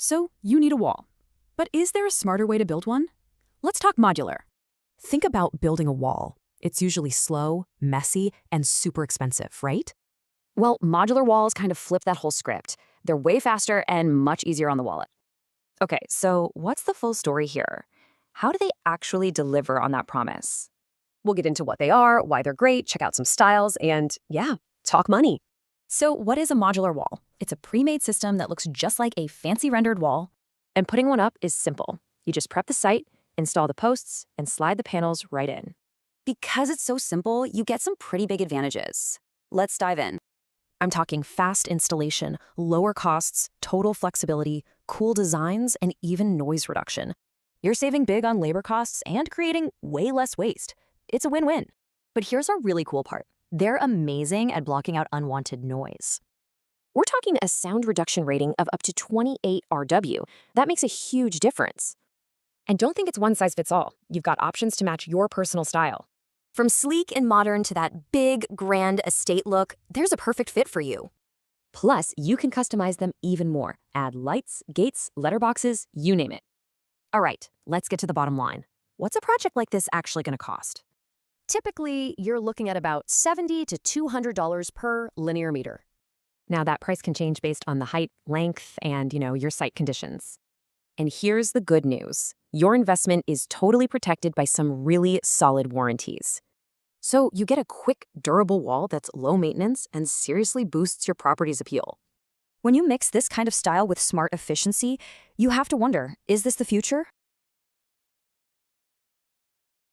So you need a wall. But is there a smarter way to build one? Let's talk modular. Think about building a wall. It's usually slow, messy, and super expensive, right? Well, modular walls kind of flip that whole script. They're way faster and much easier on the wallet. Okay, so what's the full story here? How do they actually deliver on that promise? We'll get into what they are, why they're great, check out some styles, and yeah, talk money. So what is a modular wall? It's a pre-made system that looks just like a fancy rendered wall. And putting one up is simple. You just prep the site, install the posts, and slide the panels right in. Because it's so simple, you get some pretty big advantages. Let's dive in. I'm talking fast installation, lower costs, total flexibility, cool designs, and even noise reduction. You're saving big on labor costs and creating way less waste. It's a win-win. But here's our really cool part. They're amazing at blocking out unwanted noise. We're talking a sound reduction rating of up to 28 RW. That makes a huge difference. And don't think it's one size fits all. You've got options to match your personal style. From sleek and modern to that big, grand estate look, there's a perfect fit for you. Plus, you can customize them even more. Add lights, gates, letterboxes, you name it. All right, let's get to the bottom line. What's a project like this actually going to cost? Typically, you're looking at about $70 to $200 per linear meter. Now, that price can change based on the height, length, and, your site conditions. And here's the good news. Your investment is totally protected by some really solid warranties. So you get a quick, durable wall that's low maintenance and seriously boosts your property's appeal. When you mix this kind of style with smart efficiency, you have to wonder, is this the future?